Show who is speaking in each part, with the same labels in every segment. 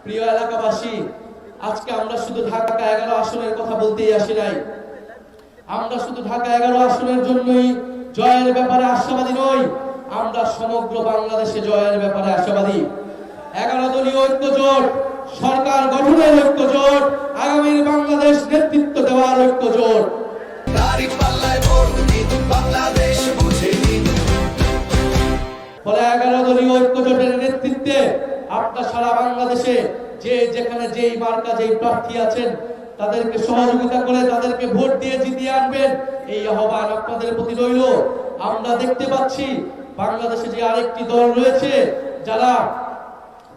Speaker 1: প্রিয় এলাকাবাসী, আজকে আমরা শুধু ঢাকা 11 আসনের কথা বলতেই আসি নাই। আমরা শুধু ঢাকা 11 আসনের জন্যই জয়ের ব্যাপারে আশাবাদী নই, আমরা সমগ্র বাংলাদেশে জয়ের ব্যাপারে আশাবাদী। 11 দলীয় ঐক্য জোট, সরকার গঠনের ঐক্য জোট, আগামীর বাংলাদেশ নেতৃত্ব দেওয়ার ঐক্য জোট। ফলে 11 দলীয় ঐক্য জোটের নেতৃত্বে আপনার সারা বাংলাদেশে যে যেখানে যেই মার্কা যেই প্রার্থী আছেন তাদেরকে সহযোগিতা করে তাদেরকে ভোট দিয়ে জিতিয়ে আনবেন, এই আহ্বান আপনাদের প্রতি রইল। আমরা দেখতে পাচ্ছি বাংলাদেশে যে আরেকটি দল রয়েছে যারা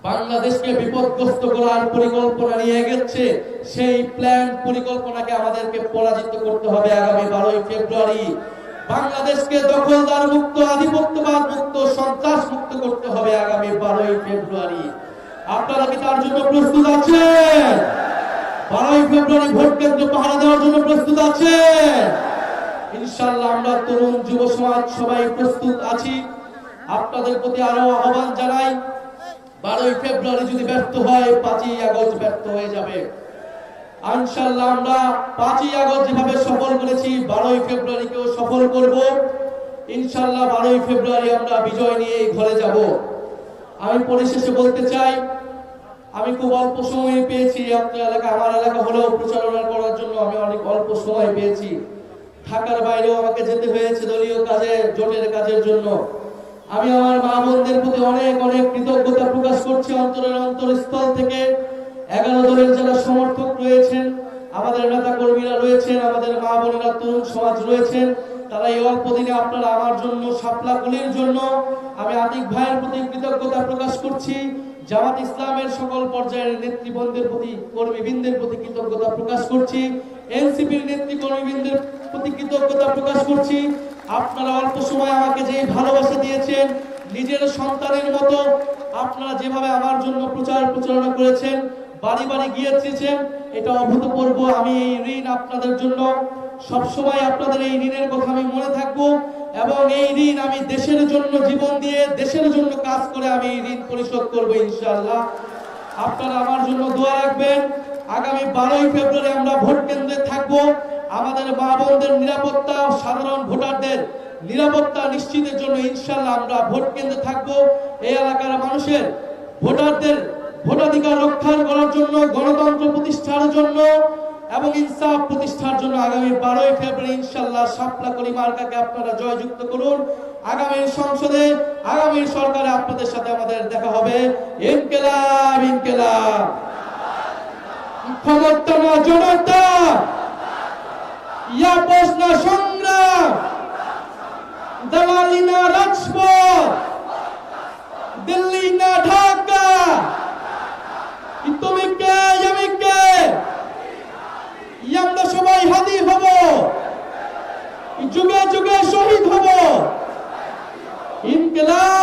Speaker 1: বাংলাদেশকে বিপদগ্রস্ত করার পরিকল্পনা নিয়ে এগোচ্ছে, সেই প্ল্যান পরিকল্পনাকে আমাদেরকে পরাজিত করতে হবে। আগামী 12ই ফেব্রুয়ারি বাংলাদেশকে দখলদার মুক্ত, আধিপত্যবাদ মুক্ত, সন্ত্রাস মুক্ত করতে হবে। আগামী 12ই ফেব্রুয়ারি আপনারা কি তার জন্য প্রস্তুত আছেন? 12ই ফেব্রুয়ারি ভোট কেন্দ্র পাহারা দেওয়ার জন্য প্রস্তুত আছেন? ইনশাআল্লাহ আমরা তরুণ যুব সমাজ সবাই প্রস্তুত আছি। আপনাদের প্রতি আরো আহ্বান জানাই, 12ই ফেব্রুয়ারি যদি ব্যর্থ হয় 5ই আগস্ট ব্যর্থ হয়ে যাবে। ইনশাআল্লাহ আমরা 5ই আগস্ট যেভাবে সফল করেছি 12ই ফেব্রুয়ারিকেও সফল করব। ইনশাআল্লাহ 12ই ফেব্রুয়ারি আমরা বিজয় নিয়ে ঘরে যাব। আমি পরিশেষে বলতে চাই, আমি খুব অল্প সময় পেয়েছি আপনার এলাকা, আমার এলাকা হলেও প্রচারণা করার জন্য আমি অনেক অল্প সময় পেয়েছি। ঢাকার বাইরেও আমাকে যেতে হয়েছে দলীয় কাজে, জোটের কাজের জন্য। আমি আমার মা বোনদের প্রতি অনেক অনেক কৃতজ্ঞতা প্রকাশ করছি অন্তরের অন্তরস্থল থেকে। 11 দলের যারা সমর্থক রয়েছেন, আমাদের নেতা কর্মীরা রয়েছেন, আমাদের মা বোনেরা, তরুণ সমাজ রয়েছেন, তারা এই অল্প দিনে আপনারা আমার জন্য, শাপলা গলির জন্য আমি আতিক ভাইয়ের প্রতি কৃতজ্ঞতা প্রকাশ করছি। জামাত ইসলামের সকল পর্যায়ের নেতৃবৃন্দের প্রতি, কর্মীবৃন্দের প্রতি কৃতজ্ঞতা প্রকাশ করছি। এনসিপির নেত্রী কর্মীবৃন্দের প্রতি কৃতজ্ঞতা প্রকাশ করছি। আপনারা অল্প সময় আমাকে যে ভালোবাসা দিয়েছেন, নিজের সন্তানের মতো আপনারা যেভাবে আমার জন্য প্রচারণা করেছেন, বাড়ি বাড়ি গিয়েছেন, এটা অভূতপূর্ব। আমি এই ঋণ আপনাদের জন্য সবসময়, আপনাদের এই ঋণের কথা আমি মনে থাকবো এবং এই ঋণ আমি দেশের জন্য জীবন দিয়ে, দেশের জন্য কাজ করে আমি এই ঋণ পরিশোধ করবো ইনশাআল্লাহ। আপনারা আমার জন্য দোয়া রাখবেন। আগামী 12ই ফেব্রুয়ারি আমরা ভোট কেন্দ্রে থাকবো। আমাদের মা বোনদের নিরাপত্তা, সাধারণ ভোটারদের নিরাপত্তা নিশ্চিতের জন্য ইনশাআল্লাহ আমরা ভোট কেন্দ্রে থাকবো। এই এলাকার মানুষের, ভোটারদের ভোটাধিকার রক্ষা করার জন্য, গণতন্ত্র প্রতিষ্ঠার জন্য এবং ইনসাফ প্রতিষ্ঠার জন্য আগামী 12ই ফেব্রুয়ারি ইনশাআল্লাহ শাপলা গলি মার্কাকে আপনারা জয়যুক্ত করুন। আগামী সংসদে, আগামী সরকারে আপনাদের সাথে আমাদের দেখা হবে। ইনকিলাব ইনকিলাব, ক্ষমতা না জনতা, ইয়া প্রশ্ন সংগ্রাম, দালালি না রাজপথ, দিল্লি না ঢাকা, তুমি কে আমি কে, আমরা সবাই হাদি হব, যুগে যুগে শহীদ হব। ইনকিলাব।